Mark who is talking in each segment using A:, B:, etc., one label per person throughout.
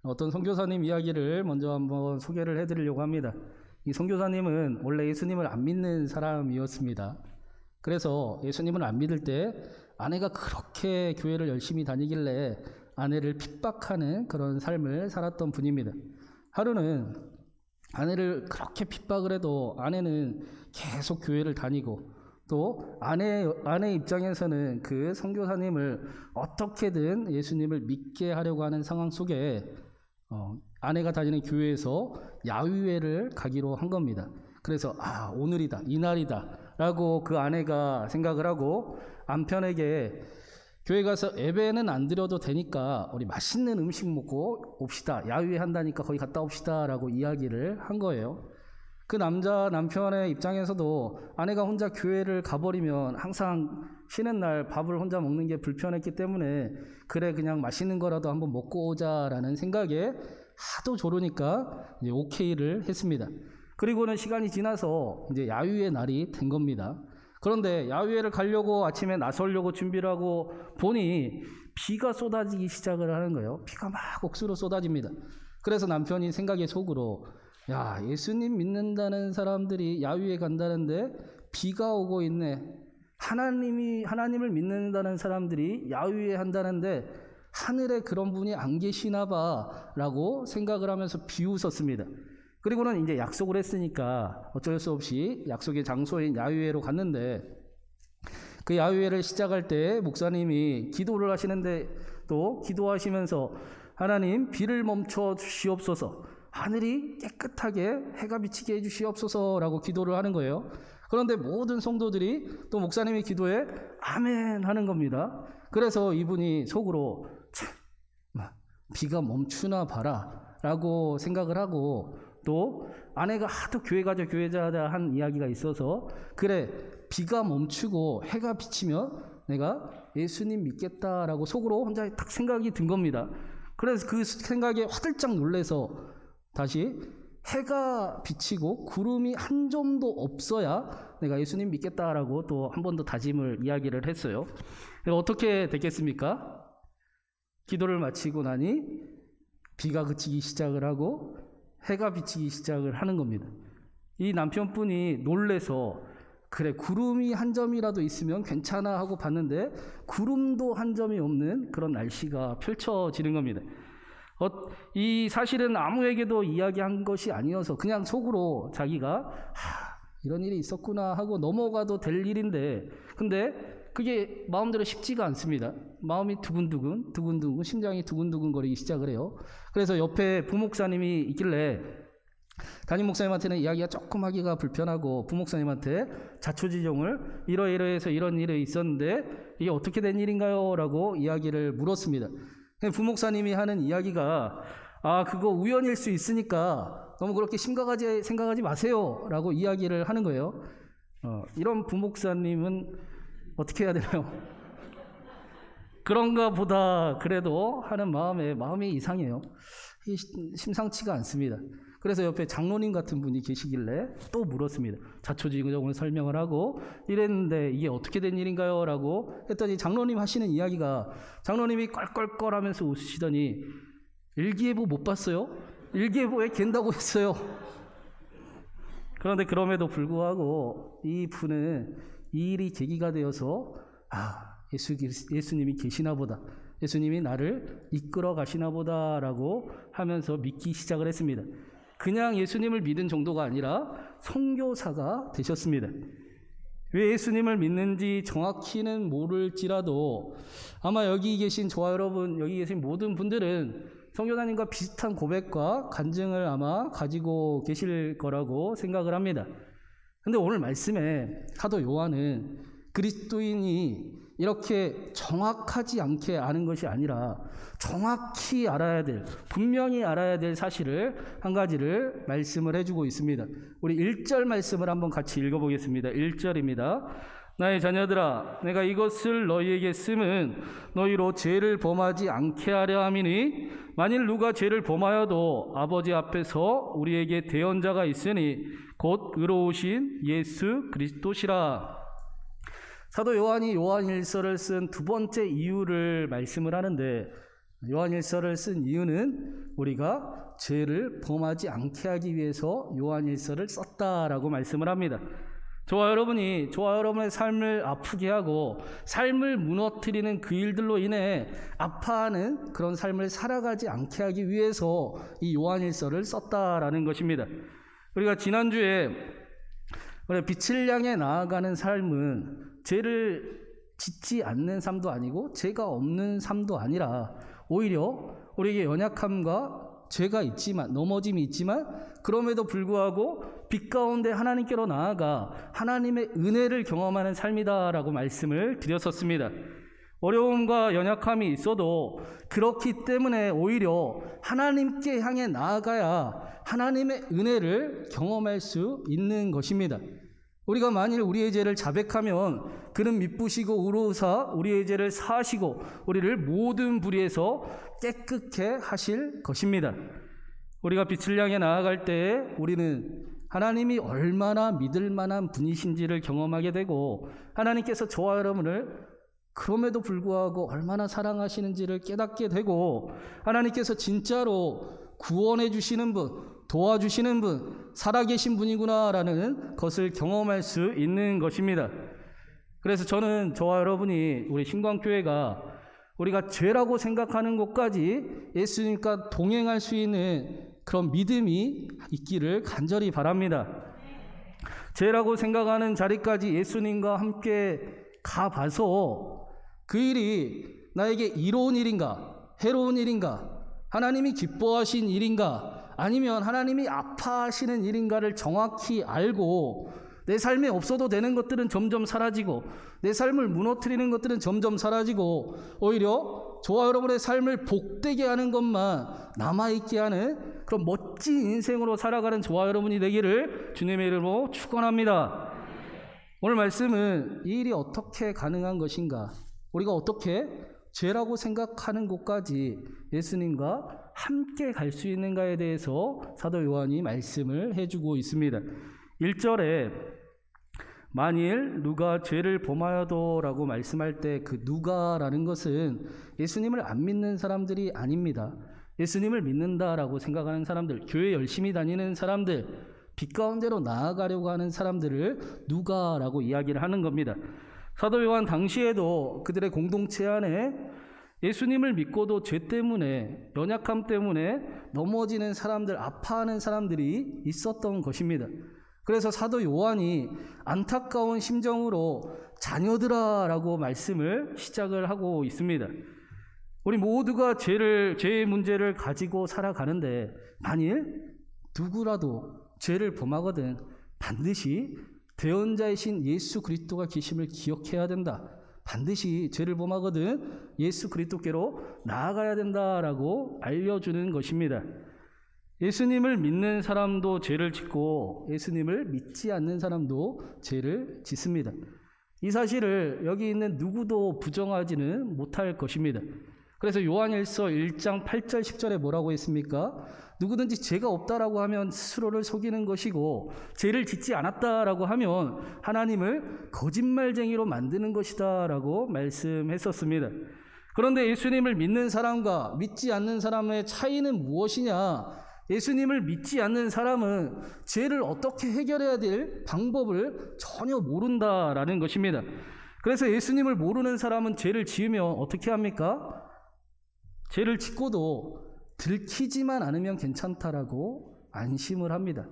A: 어떤 선교사님 이야기를 먼저 한번 소개를 해드리려고 합니다. 이 선교사님은 원래 예수님을 안 믿는 사람이었습니다. 그래서 예수님을 안 믿을 때 아내가 그렇게 교회를 열심히 다니길래 아내를 핍박하는 그런 삶을 살았던 분입니다. 하루는 아내를 그렇게 핍박을 해도 아내는 계속 교회를 다니고, 또 아내 입장에서는 그 선교사님을 어떻게든 예수님을 믿게 하려고 하는 상황 속에 아내가 다니는 교회에서 야유회를 가기로 한 겁니다. 그래서 오늘이다, 이날이다 라고 그 아내가 생각을 하고 남편에게 교회 가서 예배는 안 드려도 되니까 우리 맛있는 음식 먹고 옵시다, 야유회 한다니까 거기 갔다 옵시다 라고 이야기를 한 거예요. 그 남편의 입장에서도 아내가 혼자 교회를 가버리면 항상 쉬는 날 밥을 혼자 먹는 게 불편했기 때문에 그래 그냥 맛있는 거라도 한번 먹고 오자라는 생각에 하도 조르니까 이제 오케이를 했습니다. 그리고는 시간이 지나서 이제 야유회 날이 된 겁니다. 그런데 야유회를 가려고 아침에 나서려고 준비를 하고 보니 비가 쏟아지기 시작을 하는 거예요. 비가 막 억수로 쏟아집니다. 그래서 남편이 생각에 속으로 예수님 믿는다는 사람들이 야유회 간다는데 비가 오고 있네. 하나님을 믿는다는 사람들이 야유회 한다는데 하늘에 그런 분이 안 계시나 봐 라고 생각을 하면서 비웃었습니다. 그리고는 이제 약속을 했으니까 어쩔 수 없이 약속의 장소인 야유회로 갔는데, 그 야유회를 시작할 때 목사님이 기도를 하시는데 또 기도하시면서 하나님 비를 멈춰 주시옵소서, 하늘이 깨끗하게 해가 비치게 해주시옵소서 라고 기도를 하는 거예요. 그런데 모든 성도들이 또 목사님의 기도에 아멘 하는 겁니다. 그래서 이분이 속으로 비가 멈추나 봐라 라고 생각을 하고, 또 아내가 하도 교회 가자 한 이야기가 있어서 그래 비가 멈추고 해가 비치면 내가 예수님 믿겠다라고 속으로 혼자 딱 생각이 든 겁니다. 그래서 그 생각에 화들짝 놀래서 다시 해가 비치고 구름이 한 점도 없어야 내가 예수님 믿겠다라고 또 한 번 더 다짐을 이야기를 했어요. 어떻게 됐겠습니까? 기도를 마치고 나니 비가 그치기 시작을 하고 해가 비치기 시작을 하는 겁니다. 이 남편분이 놀래서 그래 구름이 한 점이라도 있으면 괜찮아 하고 봤는데 구름도 한 점이 없는 그런 날씨가 펼쳐지는 겁니다. 이 사실은 아무에게도 이야기한 것이 아니어서 그냥 속으로 자기가 이런 일이 있었구나 하고 넘어가도 될 일인데, 근데 그게 마음대로 쉽지가 않습니다. 마음이 두근두근 심장이 두근두근 거리기 시작을 해요. 그래서 옆에 부목사님이 있길래 담임 목사님한테는 이야기가 조금 하기가 불편하고 부목사님한테 자초지종을 이러이러해서 이런 일이 있었는데 이게 어떻게 된 일인가요? 라고 이야기를 물었습니다. 부목사님이 하는 이야기가 그거 우연일 수 있으니까 너무 그렇게 심각하게 생각하지 마세요 라고 이야기를 하는 거예요. 이런 부목사님은 어떻게 해야 되나요? 그런가 보다 그래도 하는 마음이 이상해요. 심상치가 않습니다. 그래서 옆에 장로님 같은 분이 계시길래 또 물었습니다. 자초지종을 설명을 하고 이랬는데 이게 어떻게 된 일인가요? 라고 했더니 장로님 하시는 이야기가, 장로님이 껄껄껄 하면서 웃으시더니 일기예보 못 봤어요? 일기예보에 갠다고 했어요. 그런데 그럼에도 불구하고 이 분은 이 일이 계기가 되어서 예수님이 계시나 보다, 예수님이 나를 이끌어 가시나 보다 라고 하면서 믿기 시작을 했습니다. 그냥 예수님을 믿은 정도가 아니라 선교사가 되셨습니다. 왜 예수님을 믿는지 정확히는 모를지라도 아마 여기 계신 저와 여러분, 여기 계신 모든 분들은 선교사님과 비슷한 고백과 간증을 아마 가지고 계실 거라고 생각을 합니다. 근데 오늘 말씀에 사도 요한은 그리스도인이 이렇게 정확하지 않게 아는 것이 아니라 정확히 알아야 될, 분명히 알아야 될 사실을 한 가지를 말씀을 해주고 있습니다. 우리 1절 말씀을 한번 같이 읽어보겠습니다. 1절입니다. 나의 자녀들아, 내가 이것을 너희에게 쓰면 너희로 죄를 범하지 않게 하려 함이니 만일 누가 죄를 범하여도 아버지 앞에서 우리에게 대언자가 있으니 곧 의로우신 예수 그리스도시라. 사도 요한이 요한일서를 쓴 두 번째 이유를 말씀을 하는데, 요한일서를 쓴 이유는 우리가 죄를 범하지 않게 하기 위해서 요한일서를 썼다라고 말씀을 합니다. 저와 여러분의 삶을 아프게 하고 삶을 무너뜨리는 그 일들로 인해 아파하는 그런 삶을 살아가지 않게 하기 위해서 이 요한일서를 썼다라는 것입니다. 우리가 지난주에 빛을 향해 나아가는 삶은 죄를 짓지 않는 삶도 아니고 죄가 없는 삶도 아니라 오히려 우리에게 연약함과 죄가 있지만, 넘어짐이 있지만 그럼에도 불구하고 빛 가운데 하나님께로 나아가 하나님의 은혜를 경험하는 삶이다라고 말씀을 드렸었습니다. 어려움과 연약함이 있어도 그렇기 때문에 오히려 하나님께 향해 나아가야 하나님의 은혜를 경험할 수 있는 것입니다. 우리가 만일 우리의 죄를 자백하면 그는 미쁘시고 의로우사 우리의 죄를 사하시고 우리를 모든 불의에서 깨끗게 하실 것입니다. 우리가 빛을 향해 나아갈 때에 우리는 하나님이 얼마나 믿을 만한 분이신지를 경험하게 되고 하나님께서 저와 여러분을 그럼에도 불구하고 얼마나 사랑하시는지를 깨닫게 되고 하나님께서 진짜로 구원해 주시는 분, 도와주시는 분, 살아계신 분이구나라는 것을 경험할 수 있는 것입니다. 그래서 저는 저와 여러분이 우리 신광교회가 우리가 죄라고 생각하는 것까지 예수님과 동행할 수 있는 그런 믿음이 있기를 간절히 바랍니다. 죄라고 생각하는 자리까지 예수님과 함께 가봐서 그 일이 나에게 이로운 일인가, 해로운 일인가, 하나님이 기뻐하신 일인가, 아니면 하나님이 아파하시는 일인가를 정확히 알고 내 삶에 없어도 되는 것들은 점점 사라지고 내 삶을 무너뜨리는 것들은 점점 사라지고 오히려 저와 여러분의 삶을 복되게 하는 것만 남아있게 하는 그런 멋진 인생으로 살아가는 저와 여러분이 되기를 주님의 이름으로 축원합니다. 오늘 말씀은 이 일이 어떻게 가능한 것인가, 우리가 어떻게 죄라고 생각하는 곳까지 예수님과 함께 갈 수 있는가에 대해서 사도 요한이 말씀을 해주고 있습니다. 1절에 만일 누가 죄를 범하여도라고 말씀할 때 그 누가라는 것은 예수님을 안 믿는 사람들이 아닙니다. 예수님을 믿는다라고 생각하는 사람들, 교회 열심히 다니는 사람들, 빛 가운데로 나아가려고 하는 사람들을 누가라고 이야기를 하는 겁니다. 사도 요한 당시에도 그들의 공동체 안에 예수님을 믿고도 죄 때문에, 연약함 때문에 넘어지는 사람들, 아파하는 사람들이 있었던 것입니다. 그래서 사도 요한이 안타까운 심정으로 자녀들아라고 말씀을 시작을 하고 있습니다. 우리 모두가 죄의 문제를 가지고 살아가는데 만일 누구라도 죄를 범하거든 반드시 대언자이신 예수 그리스도가 계심을 기억해야 된다. 반드시 죄를 범하거든 예수 그리스도께로 나아가야 된다라고 알려주는 것입니다. 예수님을 믿는 사람도 죄를 짓고 예수님을 믿지 않는 사람도 죄를 짓습니다. 이 사실을 여기 있는 누구도 부정하지는 못할 것입니다. 그래서 요한일서 1장 8절 10절에 뭐라고 했습니까? 누구든지 죄가 없다라고 하면 스스로를 속이는 것이고 죄를 짓지 않았다라고 하면 하나님을 거짓말쟁이로 만드는 것이다 라고 말씀했었습니다. 그런데 예수님을 믿는 사람과 믿지 않는 사람의 차이는 무엇이냐? 예수님을 믿지 않는 사람은 죄를 어떻게 해결해야 될 방법을 전혀 모른다라는 것입니다. 그래서 예수님을 모르는 사람은 죄를 지으면 어떻게 합니까? 죄를 짓고도 들키지만 않으면 괜찮다라고 안심을 합니다.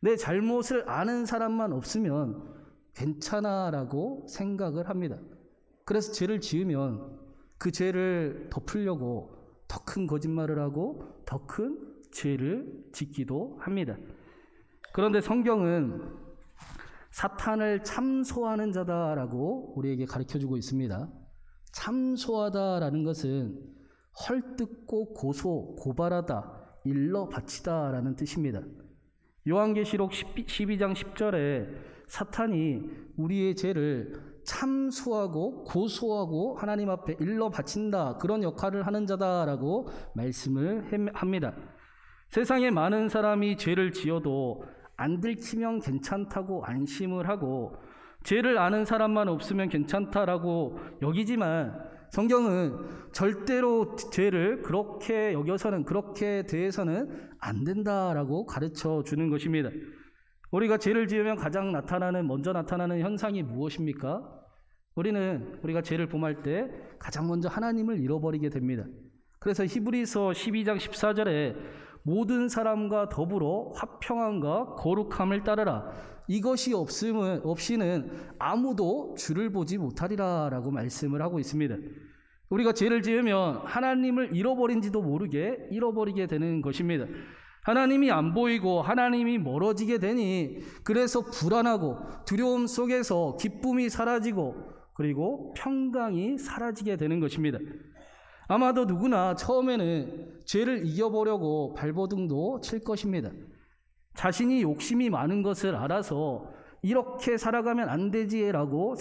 A: 내 잘못을 아는 사람만 없으면 괜찮아라고 생각을 합니다. 그래서 죄를 지으면 그 죄를 덮으려고 더 큰 거짓말을 하고 더 큰 죄를 짓기도 합니다. 그런데 성경은 사탄을 참소하는 자다라고 우리에게 가르쳐주고 있습니다. 참소하다라는 것은 헐뜯고 고발하다, 일러 바치다라는 뜻입니다. 요한계시록 12장 10절에 사탄이 우리의 죄를 참소하고 고소하고 하나님 앞에 일러 바친다, 그런 역할을 하는 자다라고 말씀을 합니다. 세상에 많은 사람이 죄를 지어도 안 들키면 괜찮다고 안심을 하고 죄를 아는 사람만 없으면 괜찮다라고 여기지만 성경은 절대로 죄를 그렇게 여겨서는, 그렇게 대해서는 안 된다라고 가르쳐 주는 것입니다. 우리가 죄를 지으면 가장 먼저 나타나는 현상이 무엇입니까? 우리가 죄를 범할 때 가장 먼저 하나님을 잃어버리게 됩니다. 그래서 히브리서 12장 14절에 모든 사람과 더불어 화평함과 거룩함을 따르라. 이것이 없이는 아무도 주를 보지 못하리라 라고 말씀을 하고 있습니다. 우리가 죄를 지으면 하나님을 잃어버린지도 모르게 잃어버리게 되는 것입니다. 하나님이 안 보이고 하나님이 멀어지게 되니 그래서 불안하고 두려움 속에서 기쁨이 사라지고 그리고 평강이 사라지게 되는 것입니다. 아마도 누구나 처음에는 죄를 이겨보려고 발버둥도 칠 것입니다. 자신이 욕심이 많은 것을 알아서 이렇게 살아가면 안 되지라고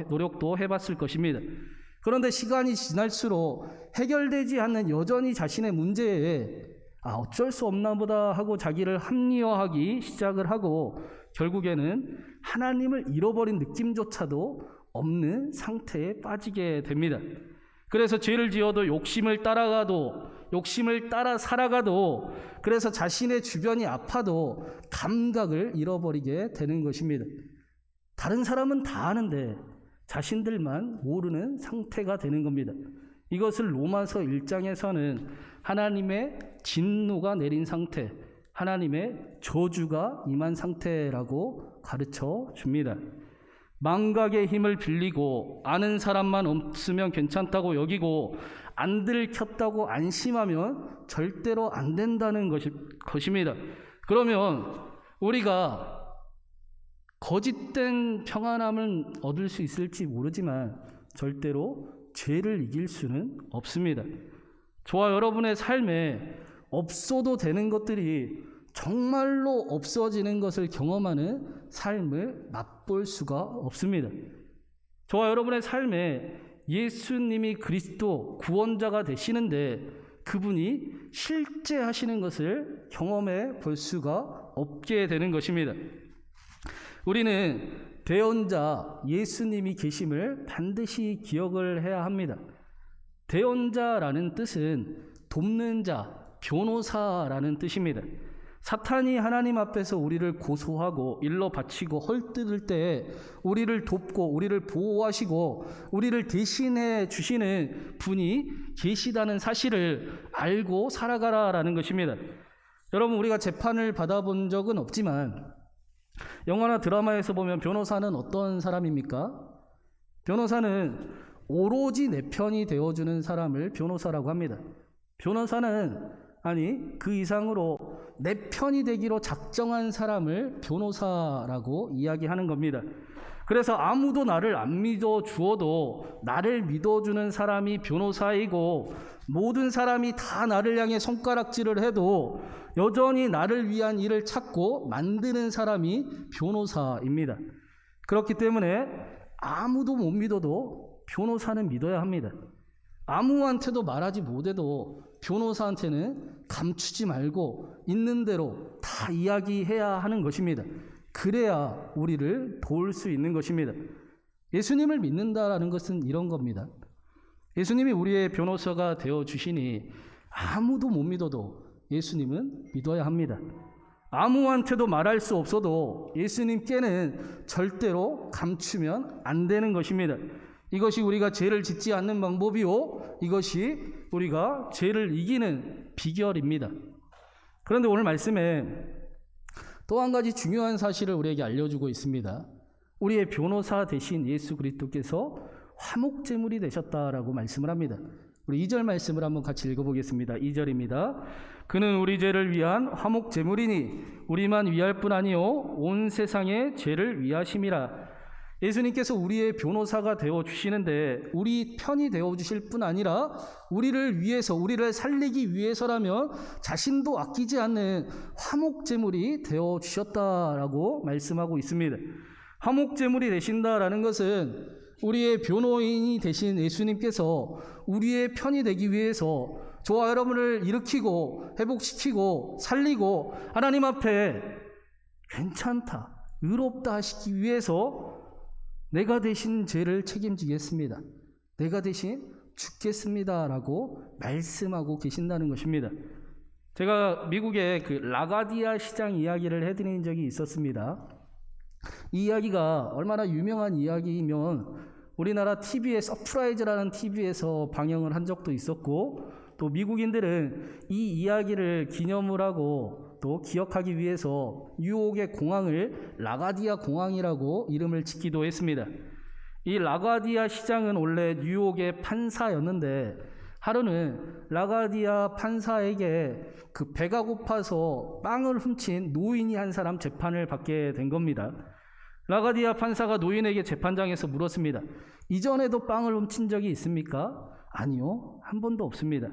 A: 노력도 해봤을 것입니다. 그런데 시간이 지날수록 해결되지 않는 여전히 자신의 문제에 어쩔 수 없나 보다 하고 자기를 합리화하기 시작을 하고 결국에는 하나님을 잃어버린 느낌조차도 없는 상태에 빠지게 됩니다. 그래서 죄를 지어도 욕심을 따라 살아가도 그래서 자신의 주변이 아파도 감각을 잃어버리게 되는 것입니다. 다른 사람은 다 아는데 자신들만 모르는 상태가 되는 겁니다. 이것을 로마서 1장에서는 하나님의 진노가 내린 상태, 하나님의 저주가 임한 상태라고 가르쳐 줍니다. 망각의 힘을 빌리고 아는 사람만 없으면 괜찮다고 여기고 안 들켰다고 안심하면 절대로 안 된다는 것입니다. 그러면 우리가 거짓된 평안함을 얻을 수 있을지 모르지만 절대로 죄를 이길 수는 없습니다. 저와 여러분의 삶에 없어도 되는 것들이 정말로 없어지는 것을 경험하는 삶을 맛볼 수가 없습니다. 저와 여러분의 삶에 예수님이 그리스도 구원자가 되시는데 그분이 실제 하시는 것을 경험해 볼 수가 없게 되는 것입니다. 우리는 대언자 예수님이 계심을 반드시 기억을 해야 합니다. 대언자라는 뜻은 돕는 자, 변호사라는 뜻입니다. 사탄이 하나님 앞에서 우리를 고소하고 일러 바치고 헐뜯을 때 우리를 돕고 우리를 보호하시고 우리를 대신해 주시는 분이 계시다는 사실을 알고 살아가라라는 것입니다. 여러분, 우리가 재판을 받아본 적은 없지만 영화나 드라마에서 보면 변호사는 어떤 사람입니까? 변호사는 오로지 내 편이 되어주는 사람을 변호사라고 합니다. 변호사는 그 이상으로 내 편이 되기로 작정한 사람을 변호사라고 이야기하는 겁니다. 그래서 아무도 나를 안 믿어주어도 나를 믿어주는 사람이 변호사이고 모든 사람이 다 나를 향해 손가락질을 해도 여전히 나를 위한 일을 찾고 만드는 사람이 변호사입니다. 그렇기 때문에 아무도 못 믿어도 변호사는 믿어야 합니다. 아무한테도 말하지 못해도 변호사한테는 감추지 말고 있는 대로 다 이야기해야 하는 것입니다. 그래야 우리를 도울 수 있는 것입니다. 예수님을 믿는다라는 것은 이런 겁니다. 예수님이 우리의 변호사가 되어주시니 아무도 못 믿어도 예수님은 믿어야 합니다. 아무한테도 말할 수 없어도 예수님께는 절대로 감추면 안 되는 것입니다. 이것이 우리가 죄를 짓지 않는 방법이요, 이것이 우리가 죄를 이기는 비결입니다. 그런데 오늘 말씀에 또 한 가지 중요한 사실을 우리에게 알려주고 있습니다. 우리의 변호사 되신 예수 그리스도께서 화목제물이 되셨다라고 말씀을 합니다. 우리 2절 말씀을 한번 같이 읽어보겠습니다. 2절입니다. 그는 우리 죄를 위한 화목제물이니 우리만 위할 뿐 아니요 온 세상의 죄를 위하심이라. 예수님께서 우리의 변호사가 되어주시는데 우리 편이 되어주실 뿐 아니라 우리를 위해서, 우리를 살리기 위해서라면 자신도 아끼지 않는 화목제물이 되어주셨다라고 말씀하고 있습니다. 화목제물이 되신다라는 것은 우리의 변호인이 되신 예수님께서 우리의 편이 되기 위해서 저와 여러분을 일으키고 회복시키고 살리고 하나님 앞에 괜찮다, 의롭다 하시기 위해서 내가 대신 죄를 책임지겠습니다. 내가 대신 죽겠습니다라고 말씀하고 계신다는 것입니다. 제가 미국의 그 라가디아 시장 이야기를 해드린 적이 있었습니다. 이 이야기가 얼마나 유명한 이야기이면 우리나라 TV에 서프라이즈라는 TV에서 방영을 한 적도 있었고, 또 미국인들은 이 이야기를 기념을 하고 또 기억하기 위해서 뉴욕의 공항을 라가디아 공항이라고 이름을 짓기도 했습니다. 이 라가디아 시장은 원래 뉴욕의 판사였는데 하루는 라가디아 판사에게 그 배가 고파서 빵을 훔친 노인이 한 사람 재판을 받게 된 겁니다. 라가디아 판사가 노인에게 재판장에서 물었습니다. 이전에도 빵을 훔친 적이 있습니까? 아니요, 한 번도 없습니다.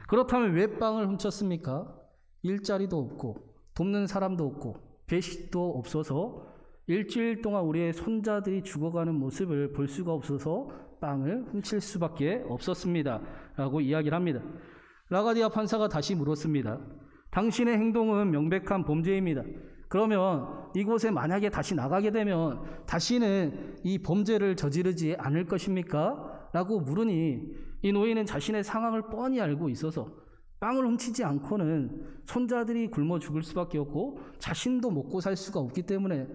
A: 그렇다면 왜 빵을 훔쳤습니까? 일자리도 없고 돕는 사람도 없고 배식도 없어서 일주일 동안 우리의 손자들이 죽어가는 모습을 볼 수가 없어서 빵을 훔칠 수밖에 없었습니다 라고 이야기를 합니다. 라가디아 판사가 다시 물었습니다. 당신의 행동은 명백한 범죄입니다. 그러면 이곳에 만약에 다시 나가게 되면 다시는 이 범죄를 저지르지 않을 것입니까? 라고 물으니 이 노인은 자신의 상황을 뻔히 알고 있어서 빵을 훔치지 않고는 손자들이 굶어 죽을 수밖에 없고 자신도 먹고 살 수가 없기 때문에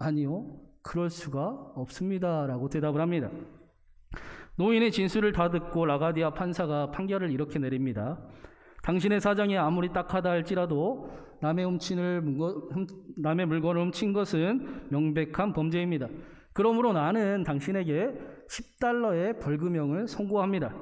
A: 아니요, 그럴 수가 없습니다 라고 대답을 합니다. 노인의 진술을 다 듣고 라가디아 판사가 판결을 이렇게 내립니다. 당신의 사정이 아무리 딱하다 할지라도 남의 물건을 훔친 것은 명백한 범죄입니다. 그러므로 나는 당신에게 $10의 벌금형을 선고합니다.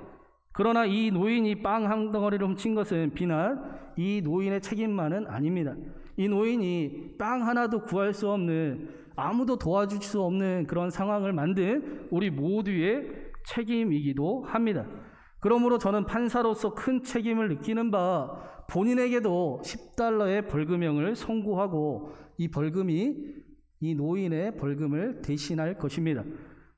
A: 그러나 이 노인이 빵 한 덩어리를 훔친 것은 비단 이 노인의 책임만은 아닙니다. 이 노인이 빵 하나도 구할 수 없는, 아무도 도와줄 수 없는 그런 상황을 만든 우리 모두의 책임이기도 합니다. 그러므로 저는 판사로서 큰 책임을 느끼는 바 본인에게도 $10의 벌금형을 선고하고 이 벌금이 이 노인의 벌금을 대신할 것입니다.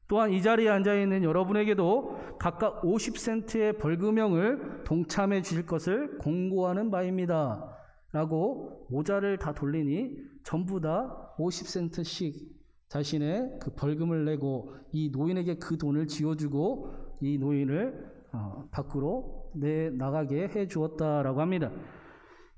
A: 또한 이 자리에 앉아있는 여러분에게도 각각 50센트의 벌금형을 동참해 주실 것을 공고하는 바입니다 라고 모자를 다 돌리니 전부 다 50센트씩 자신의 그 벌금을 내고 이 노인에게 그 돈을 쥐어주고 이 노인을 밖으로 내나가게 해 주었다라고 합니다.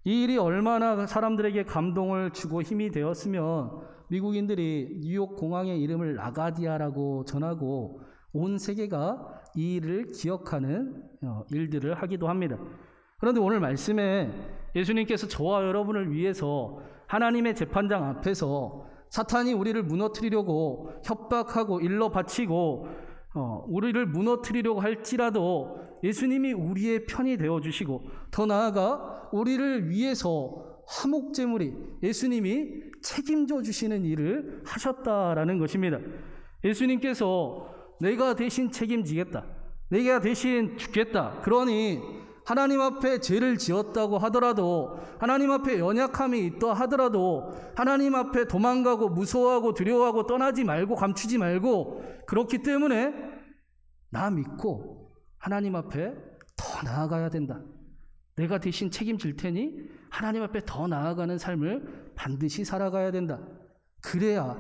A: 이 일이 얼마나 사람들에게 감동을 주고 힘이 되었으면 미국인들이 뉴욕 공항의 이름을 라가디아라고 전하고 온 세계가 이 일을 기억하는 일들을 하기도 합니다. 그런데 오늘 말씀에 예수님께서 저와 여러분을 위해서 하나님의 재판장 앞에서 사탄이 우리를 무너뜨리려고 협박하고 일러 바치고 우리를 무너뜨리려고 할지라도 예수님이 우리의 편이 되어주시고 더 나아가 우리를 위해서 화목제물이 예수님이 책임져 주시는 일을 하셨다라는 것입니다. 예수님께서 내가 대신 책임지겠다, 내가 대신 죽겠다, 그러니 하나님 앞에 죄를 지었다고 하더라도, 하나님 앞에 연약함이 있다 하더라도 하나님 앞에 도망가고 무서워하고 두려워하고 떠나지 말고 감추지 말고, 그렇기 때문에 나 믿고 하나님 앞에 더 나아가야 된다, 내가 대신 책임질 테니 하나님 앞에 더 나아가는 삶을 반드시 살아가야 된다. 그래야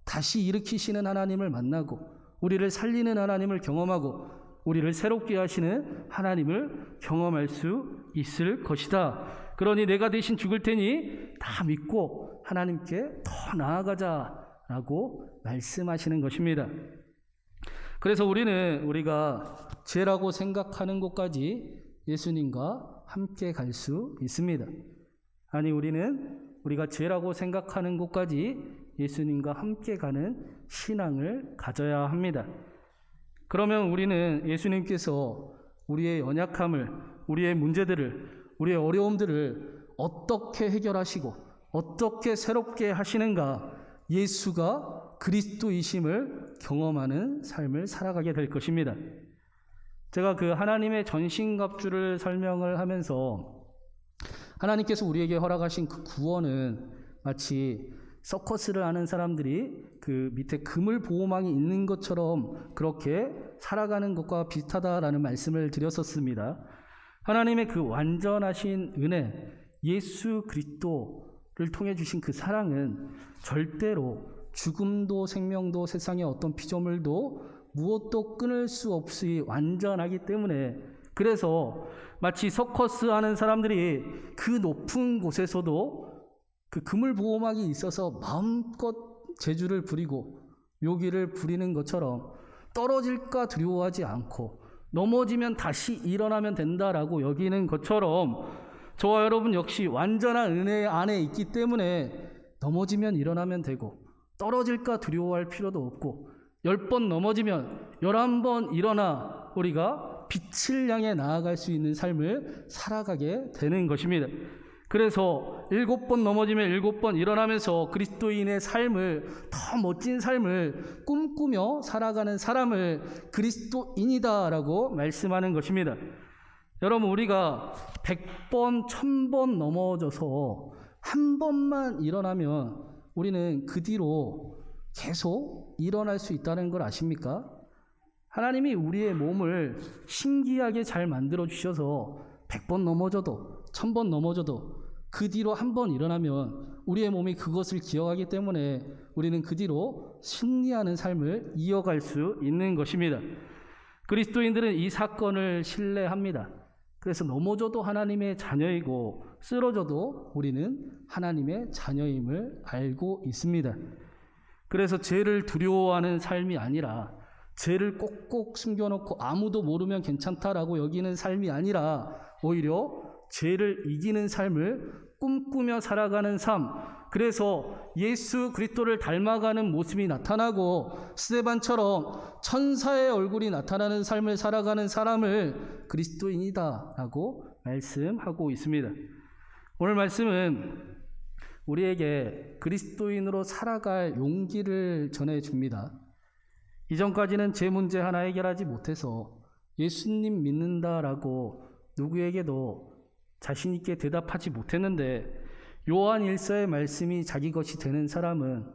A: 다시 일으키시는 하나님을 만나고 우리를 살리는 하나님을 경험하고 우리를 새롭게 하시는 하나님을 경험할 수 있을 것이다. 그러니 내가 대신 죽을 테니 다 믿고 하나님께 더 나아가자라고 말씀하시는 것입니다. 그래서 우리가 죄라고 생각하는 곳까지 예수님과 함께 갈 수 있습니다. 아니, 우리가 죄라고 생각하는 곳까지 예수님과 함께 가는 신앙을 가져야 합니다. 그러면 우리는 예수님께서 우리의 연약함을, 우리의 문제들을, 우리의 어려움들을 어떻게 해결하시고 어떻게 새롭게 하시는가, 예수가 그리스도이심을 경험하는 삶을 살아가게 될 것입니다. 제가 그 하나님의 전신갑주를 설명을 하면서 하나님께서 우리에게 허락하신 그 구원은 마치 서커스를 하는 사람들이 그 밑에 그물 보호망이 있는 것처럼 그렇게 살아가는 것과 비슷하다라는 말씀을 드렸었습니다. 하나님의 그 완전하신 은혜, 예수 그리스도를 통해 주신 그 사랑은 절대로 죽음도 생명도 세상의 어떤 피조물도 무엇도 끊을 수 없이 완전하기 때문에, 그래서 마치 서커스 하는 사람들이 그 높은 곳에서도 그 그물 보호막이 있어서 마음껏 재주를 부리고 묘기를 부리는 것처럼 떨어질까 두려워하지 않고 넘어지면 다시 일어나면 된다라고 여기는 것처럼, 저와 여러분 역시 완전한 은혜 안에 있기 때문에 넘어지면 일어나면 되고 떨어질까 두려워할 필요도 없고 10번 넘어지면 11번 일어나 우리가 빛을 향해 나아갈 수 있는 삶을 살아가게 되는 것입니다. 그래서 7번 넘어지면 7번 일어나면서 그리스도인의 삶을, 더 멋진 삶을 꿈꾸며 살아가는 사람을 그리스도인이다라고 말씀하는 것입니다. 여러분, 우리가 100번, 1000번 넘어져서 한 번만 일어나면 우리는 그 뒤로 계속 일어날 수 있다는 걸 아십니까? 하나님이 우리의 몸을 신기하게 잘 만들어 주셔서 100번 넘어져도 1000번 넘어져도 그 뒤로 한 번 일어나면 우리의 몸이 그것을 기억하기 때문에 우리는 그 뒤로 승리하는 삶을 이어갈 수 있는 것입니다. 그리스도인들은 이 사건을 신뢰합니다. 그래서 넘어져도 하나님의 자녀이고 쓰러져도 우리는 하나님의 자녀임을 알고 있습니다. 그래서 죄를 두려워하는 삶이 아니라, 죄를 꼭꼭 숨겨놓고 아무도 모르면 괜찮다라고 여기는 삶이 아니라 오히려 죄를 이기는 삶을 꿈꾸며 살아가는 삶, 그래서 예수 그리스도를 닮아가는 모습이 나타나고 스데반처럼 천사의 얼굴이 나타나는 삶을 살아가는 사람을 그리스도인이다라고 말씀하고 있습니다. 오늘 말씀은 우리에게 그리스도인으로 살아갈 용기를 전해줍니다. 이전까지는 제 문제 하나 해결하지 못해서 예수님 믿는다라고 누구에게도 자신 있게 대답하지 못했는데, 요한 1서의 말씀이 자기 것이 되는 사람은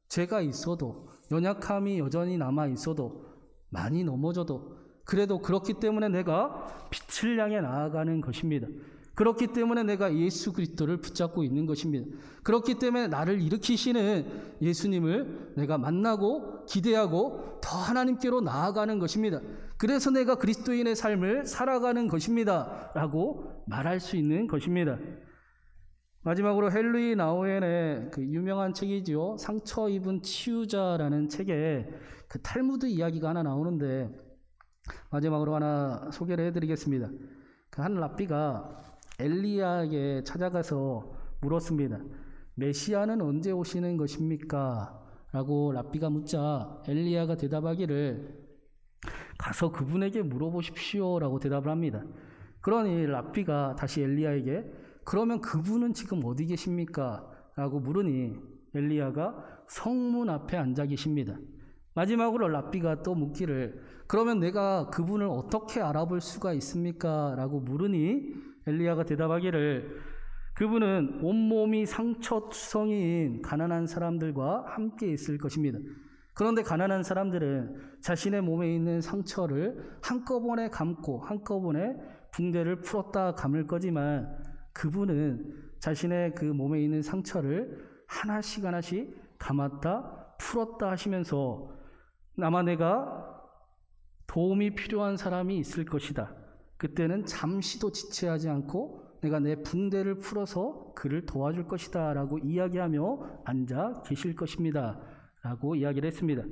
A: 죄가 있어도, 연약함이 여전히 남아 있어도, 많이 넘어져도 그래도 그렇기 때문에 내가 빛을 향해 나아가는 것입니다. 그렇기 때문에 내가 예수 그리스도를 붙잡고 있는 것입니다. 그렇기 때문에 나를 일으키시는 예수님을 내가 만나고 기대하고 더 하나님께로 나아가는 것입니다. 그래서 내가 그리스도인의 삶을 살아가는 것입니다 라고 말할 수 있는 것입니다. 마지막으로 헨리 나우엔의 그 유명한 책이지요, 상처 입은 치유자라는 책에 그 탈무드 이야기가 하나 나오는데 마지막으로 하나 소개를 해드리겠습니다. 그 한 랍비가 엘리야에게 찾아가서 물었습니다. 메시아는 언제 오시는 것입니까? 라고 랍비가 묻자 엘리야가 대답하기를, 가서 그분에게 물어보십시오 라고 대답을 합니다. 그러니 랍비가 다시 엘리야에게, 그러면 그분은 지금 어디 계십니까? 라고 물으니 엘리야가 성문 앞에 앉아 계십니다. 마지막으로 랍비가 또 묻기를, 그러면 내가 그분을 어떻게 알아볼 수가 있습니까? 라고 물으니 엘리야가 대답하기를, 그분은 온몸이 상처투성이인 가난한 사람들과 함께 있을 것입니다. 그런데 가난한 사람들은 자신의 몸에 있는 상처를 한꺼번에 감고 한꺼번에 붕대를 풀었다 감을 거지만, 그분은 자신의 그 몸에 있는 상처를 하나씩 하나씩 감았다 풀었다 하시면서, 아마 내가 도움이 필요한 사람이 있을 것이다. 그때는 잠시도 지체하지 않고 내가 내 붕대를 풀어서 그를 도와줄 것이다 라고 이야기하며 앉아 계실 것입니다 라고 이야기를 했습니다.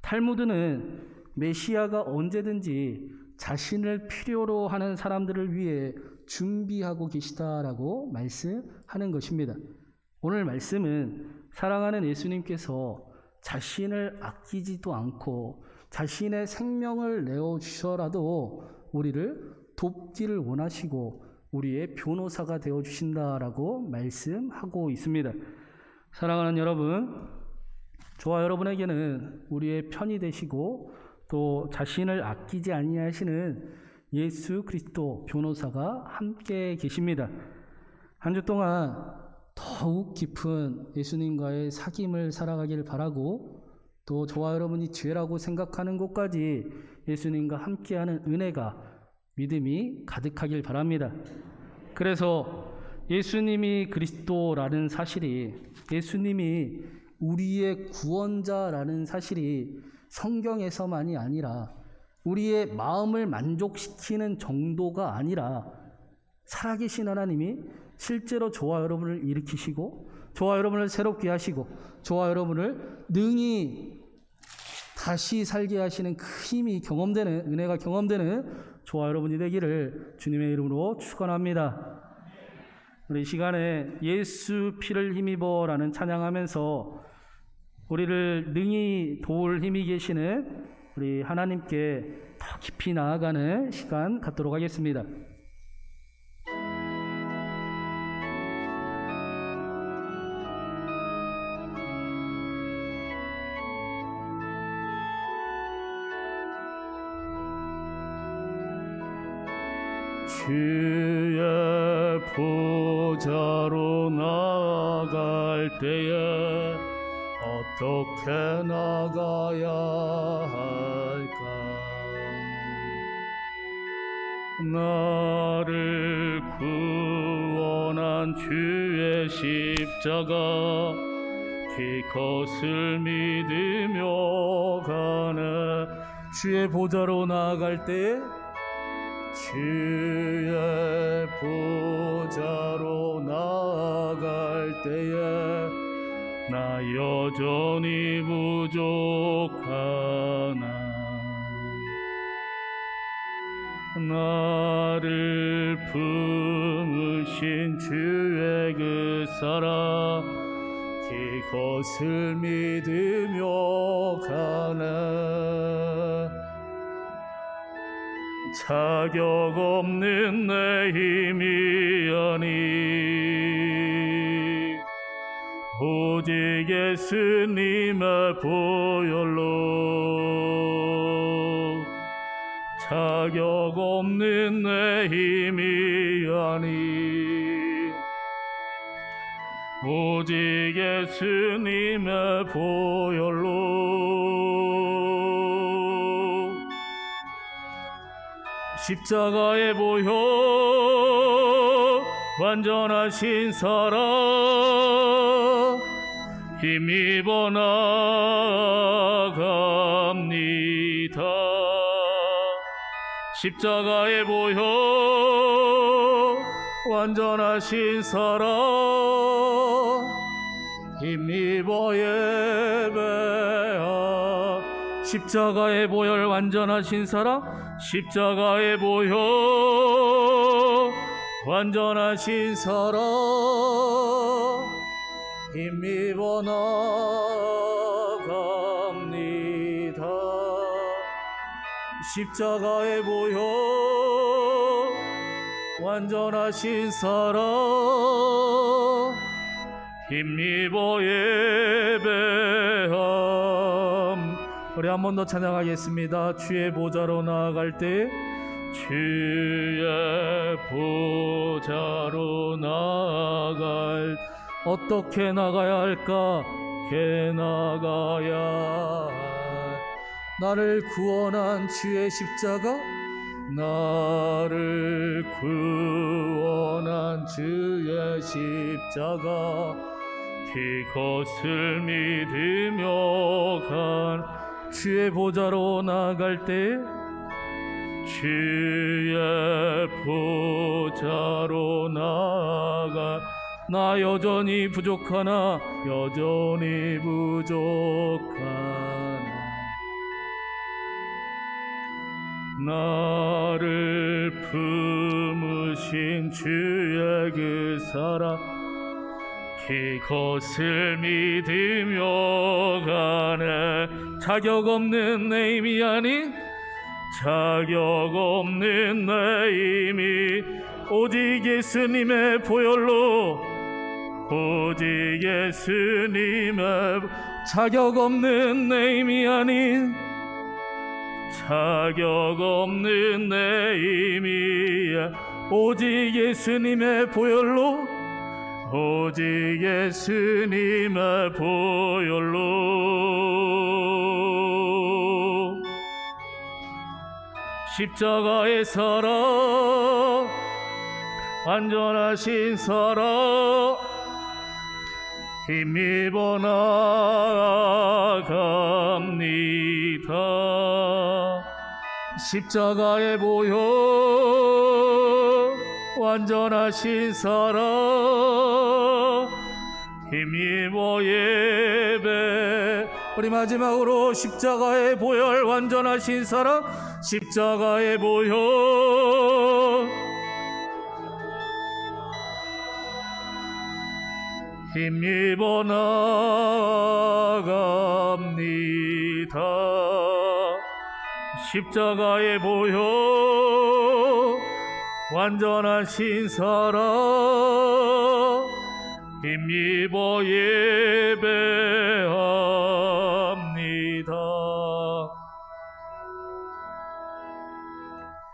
A: 탈무드는 메시아가 언제든지 자신을 필요로 하는 사람들을 위해 준비하고 계시다라고 말씀하는 것입니다. 오늘 말씀은 사랑하는 예수님께서 자신을 아끼지도 않고 자신의 생명을 내어주셔라도 우리를 돕기를 원하시고 우리의 변호사가 되어주신다라고 말씀하고 있습니다. 사랑하는 여러분, 저와 여러분에게는 우리의 편이 되시고 또 자신을 아끼지 아니하시는 예수 그리스도 변호사가 함께 계십니다. 한 주 동안 더욱 깊은 예수님과의 사귐을 살아가길 바라고, 또 저와 여러분이 죄라고 생각하는 곳까지 예수님과 함께하는 은혜가, 믿음이 가득하길 바랍니다. 그래서 예수님이 그리스도라는 사실이, 예수님이 우리의 구원자라는 사실이 성경에서만이 아니라 우리의 마음을 만족시키는 정도가 아니라 살아계신 하나님이 실제로 저와 여러분을 일으키시고 저와 여러분을 새롭게 하시고 저와 여러분을 능히 다시 살게 하시는 그 힘이 경험되는, 은혜가 경험되는 저와 여러분이 되기를 주님의 이름으로 축원합니다. 우리 시간에 예수 피를 힘입어라는 찬양하면서 우리를 능히 도울 힘이 계시는 우리 하나님께 더 깊이 나아가는 시간 갖도록 하겠습니다.
B: 주의 보좌로 나아갈 때에 어떻게 나가야 할까? 나를 구원한 주의 십자가 그것을 믿으며 가네.
A: 주의 보좌로 나아갈 때
B: 주의 보좌로 나아갈 때에 나 여전히 부족하나. 나를 품으신 주의 그 사랑 그것을 믿으며 가네. 자격 없는 내 힘이 아니 오직 예수님의 보혈로. 자격 없는 내 힘이 아니 오직 예수님의 보혈로. 십자가의 보혈 완전하신 사랑 힘입어 나아갑니다. 십자가의 보혈 완전하신 사랑 힘입어 예배하.
A: 십자가의 보혈 완전하신 사랑,
B: 십자가의 보혈 완전하신 사랑 힘입어 나아갑니다. 십자가의 보혈 완전하신 사랑 힘입어 예배함.
A: 우리 한 번 더 찬양하겠습니다. 주의 보좌로 나아갈 때
B: 주의 보좌로 나아갈
A: 어떻게 나가야 할까?
B: 게 나가야
A: 나를 구원한 주의 십자가,
B: 나를 구원한 주의 십자가 그것을 믿으며 간
A: 주의 보좌로 나아갈 때
B: 주의 보좌로 나아가
A: 나 여전히 부족하나
B: 여전히 부족하나. 나를 품으신 주의 그 사랑 그것을 믿으며 가네.
A: 자격 없는 내 힘이 아닌
B: 자격 없는 내 힘이 오직 예수님의 보혈로 오직 예수님의
A: 자격 없는 내 힘이 아닌
B: 자격 없는 내 힘이
A: 오직 예수님의 보혈로
B: 오직 예수님의 보혈로. 십자가의 사랑 완전하신 사랑 힘입어 나아갑니다.
A: 십자가의 보혈 완전하신 사랑
B: 힘입어 예배.
A: 우리 마지막으로 십자가의 보혈 완전하신 사랑 십자가의 보혈
B: 힘입어 나아갑니다. 십자가의 보혈 완전하신 사랑 힘입어 예배하